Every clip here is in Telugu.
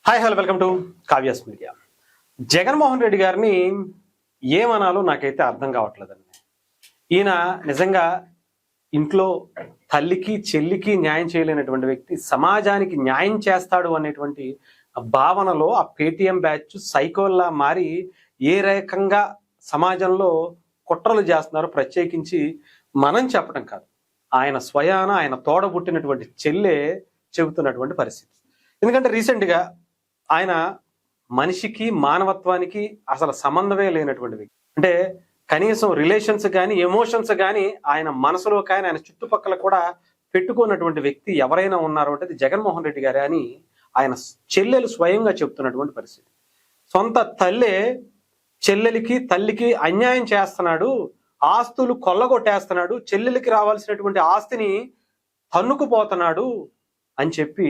Hi hello welcome to Kavya's media. Jaganmohan Reddy గారిని ఏమనాలో నాకైతే అర్థం కావట్లేదండి. ఈయన నిజంగా ఇంట్లో తల్లికి చెల్లికి న్యాయం చేయలేనటువంటి వ్యక్తి సమాజానికి న్యాయం చేస్తాడు అనేటువంటి భావనలో ఆ పేటీఎం బ్యాచ్ సైకోల్లా మారి ఏ రకంగా సమాజంలో కుట్రలు చేస్తున్నారో ప్రత్యేకించి మనం చెప్పడం కాదు, ఆయన స్వయాన ఆయన తోడబుట్టినటువంటి చెల్లె చెబుతున్నటువంటి పరిస్థితి. ఎందుకంటే రీసెంట్గా ఆయన మనిషికి మానవత్వానికి అసలు సంబంధమే లేనటువంటి వ్యక్తి. అంటే కనీసం రిలేషన్స్ కానీ ఎమోషన్స్ కానీ ఆయన మనసులో కానీ ఆయన చుట్టుపక్కల కూడా పెట్టుకున్నటువంటి వ్యక్తి ఎవరైనా ఉన్నారు అంటే అది జగన్మోహన్ రెడ్డి గారే అని ఆయన చెల్లెలు స్వయంగా చెప్తున్నటువంటి పరిస్థితి. సొంత తల్లే చెల్లెలికి తల్లికి అన్యాయం చేస్తున్నాడు, ఆస్తులు కొల్లగొట్టేస్తున్నాడు, చెల్లెలికి రావాల్సినటువంటి ఆస్తిని తన్నుకుపోతున్నాడు అని చెప్పి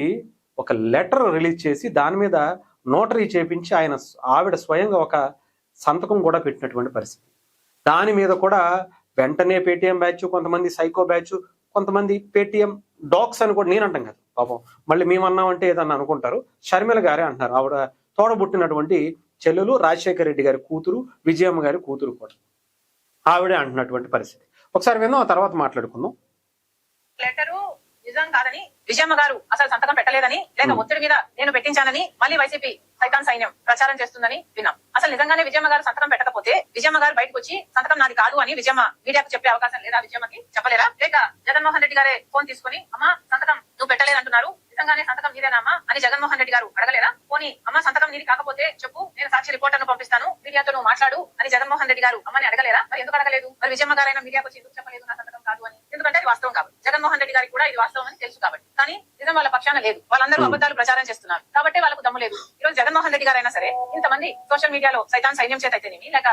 ఒక లెటర్ రిలీజ్ చేసి దాని మీద నోటరీ చేపించి ఆవిడ స్వయంగా ఒక సంతకం కూడా పెట్టినటువంటి పరిస్థితి. దాని మీద కూడా వెంటనే పేటీఎం బ్యాచ్, కొంతమంది సైకో బ్యాచ్, కొంతమంది పేటీఎం డాక్స్ అని కూడా నేను అంటాం కదా పాపం, మళ్ళీ మేమన్నామంటే ఏదన్నా అనుకుంటారు. షర్మిల గారే అంటున్నారు, ఆవిడ తోడబుట్టినటువంటి చెల్లెలు రాజశేఖర రెడ్డి గారి కూతురు, విజయమ్మ గారి కూతురు కూడా ఆవిడే అంటున్నటువంటి పరిస్థితి. ఒకసారి విన్నాం, ఆ తర్వాత మాట్లాడుకుందాం. లెటరు నిజం కాదని, విజయమ్మ గారు అసలు సంతకం పెట్టలేదని, లేక ఒత్తిడి మీద నేను పెట్టించానని మళ్ళీ వైసీపీ సైతాన్ సైన్యం ప్రచారం చేస్తుందని విన్నాం. అసలు నిజంగానే విజయమ్మ గారు సంతకం పెట్టకపోతే విజయమ్మ గారు బయటకు వచ్చి సంతకం నాది కాదు అని విజయమ్మ మీడియాకు చెప్పే అవకాశం లేదా? విజయమ్మకి చెప్పలేరా? లేక జగన్మోహన్ రెడ్డి గారే ఫోన్ తీసుకుని అమ్మా సంతకం నువ్వు పెట్టలేదంటున్నారు, నిజంగానే సంతకం నీదేనామా అని జగన్మోహన్ రెడ్డి గారు అడగలేరా? పోనీ అమ్మ సంతకం నీది కాకపోతే చెప్పు, నేను సాక్షి రిపోర్టర్ను పంపిస్తాను, మీడియాతో నువ్వు మాట్లాడు అని జగన్మోహన్ రెడ్డి గారు అమ్మని అడగలేరా? మరి ఎందుకు అడగలేదు? మరి విజయమ్మ గారైనా మీడియాకు వచ్చి ఎందుకు చెప్పలేదు నా సంతకం కాదు అని? ఎందుకంటే అది వాస్తవం కాబట్టి, జగన్మోహన్ రెడ్డి గారికి కూడా ఇది వాస్తవం అని తెలుసు కాబట్టి. కానీ నిజం వాళ్ళ పక్షాన లేదు, వాళ్ళందరూ అబద్ధాలు ప్రచారం చేస్తున్నారు కాబట్టి వాళ్ళకు దమ్ము లేదు. ఈ రోజు జగన్మోహన్ రెడ్డి గారైనా సరే ఇంతమంది సోషల్ మీడియాలో సైతాన్ సైన్యం చేత అయితేనేమి, లేక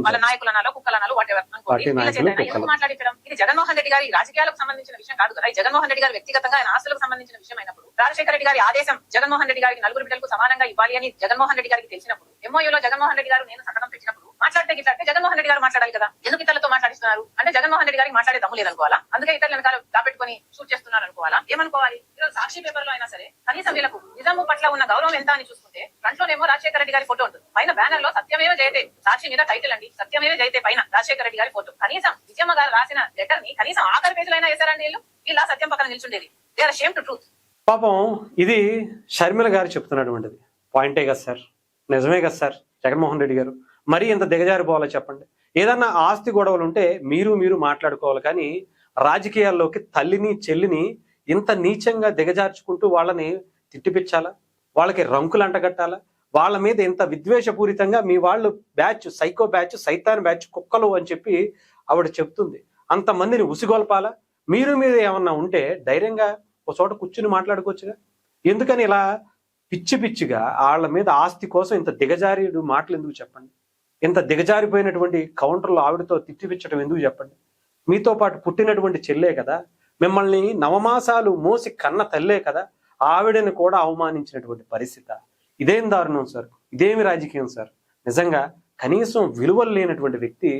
వాళ్ళ నాయకులనాలో కుక్కలనాలో వాటెవర్ అనుకోండి వీళ్ళ చేత ఎందుకు మాట్లాడించడం? ఇది జగన్మోహన్ రెడ్డి గారి రాజకీయాలకు సంబంధించిన విషయం కాదు కదా. జగన్మోహన్ రెడ్డి గారి వ్యక్తిగతంగా ఆయన ఆస్తులకు సంబంధించిన విషయం అయినప్పుడు, రాజశేఖర రెడ్డి గారి ఆదేశం జగన్మోహన్ రెడ్డి గారికి నలుగురు బిడ్డలకు సమానంగా ఇవ్వాలి అని జగన్మోహన్ రెడ్డి గారికి తెలిసినప్పుడు, ఎంఓయూలో జగన్మోహన్ రెడ్డి గారు నేను సంతకం పెట్టినప్పుడు మాట్లాడితే గిట్లాడితే జగన్మోహన్ రెడ్డి గారు మాట్లాడాలి కదా. ఎందుకు ఇతరులతో మాట్లాడిస్తున్నారు అంటే జగన్మోహన్ రెడ్డి గారికి మాట్లాడే దమ్ము లేదనుకోవాలా? అందుకే ఇతరుల వెనకాల దాపెట్టుకుని షూట్ చేస్తున్నారు అనుకోవాలా? ఏమనుకోవాలి? ఈరోజు సాక్షి పేపర్ లో అయినా సరే కనీసం వీళ్ళకు నిజాము పట్ల ఉన్న గౌరవం ఎంత అని చూసుకుంటే ఫ్రంట్ లోనేమో రాజశేఖర రెడ్డి గారి ఫోటో ఉంటుంది, పైన బ్యానర్ లో సత్యమేవ జయతే, సాక్షి మీద టైటిల్ అండి సత్యమేవ జయతే, పైన రాజశేఖర రెడ్డి గారి ఫోటో. కనీసం విజయమ్మ గారు రాసిన లెటర్ ని కనీసం ఆఖరి పేజీలైనా వేశారండి వీళ్ళు. ఇలా సత్యం పక్కన నిల్చుండేది. They are ashamed to truth. పాపం ఇది షర్మిల గారు చెప్తున్నటువంటిది పాయింటే కదా సార్, నిజమే కదా సార్. జగన్మోహన్ రెడ్డి గారు మరీ ఇంత దిగజారిపోవాలో చెప్పండి? ఏదన్నా ఆస్తి గొడవలు ఉంటే మీరు మాట్లాడుకోవాలి, కానీ రాజకీయాల్లోకి తల్లిని చెల్లిని ఇంత నీచంగా దిగజార్చుకుంటూ వాళ్ళని తిట్టిపిచ్చాలా, వాళ్ళకి రంకులు అంటగట్టాలా, వాళ్ళ మీద ఇంత విద్వేషపూరితంగా మీ వాళ్ళు బ్యాచ్ సైకో బ్యాచ్ సైతాన్ బ్యాచ్ కుక్కలు అని చెప్పి ఆవిడ చెప్తుంది. అంతమందిని ఉసిగొల్పాలా? మీరు ఏమన్నా ఉంటే ధైర్యంగా ఒక చోట కూర్చుని మాట్లాడుకోవచ్చుగా. ఎందుకని ఇలా పిచ్చిగా వాళ్ళ మీద ఆస్తి కోసం ఇంత దిగజారుడు మాటలు ఎందుకు చెప్పండి? ఇంత దిగజారిపోయినటువంటి కౌంటర్లో ఆవిడతో తిట్టిపిచ్చడం ఎందుకు చెప్పండి? మీతో పాటు పుట్టినటువంటి చెల్లే కదా, మిమ్మల్ని నవమాసాలు మోసి కన్న తల్లే కదా, ఆవిడని కూడా అవమానించినటువంటి పరిస్థితి. ఇదేం దారుణం సార్, ఇదేమి రాజకీయం సార్? నిజంగా కనీసం విలువలు లేనటువంటి వ్యక్తి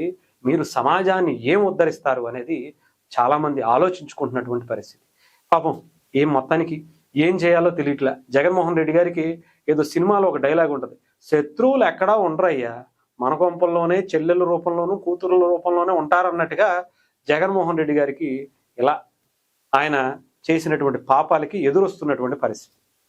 మీరు సమాజాన్ని ఏం ఉద్ధరిస్తారు అనేది చాలా మంది ఆలోచించుకుంటున్నటువంటి పరిస్థితి. పాపం మొత్తానికి ఏం చేయాలో తెలియట్లే. జగన్మోహన్ రెడ్డి గారికి ఏదో సినిమాలో ఒక డైలాగ్ ఉంటుంది, శత్రువులు ఎక్కడా ఉండరయ్యా, మన కొంపల్లోనే చెల్లెల రూపంలోనూ కూతురుల రూపంలోనే ఉంటారన్నట్టుగా జగన్మోహన్ రెడ్డి గారికి ఇలా ఆయన చేసినటువంటి పాపాలకి ఎదురొస్తున్నటువంటి పరిస్థితి.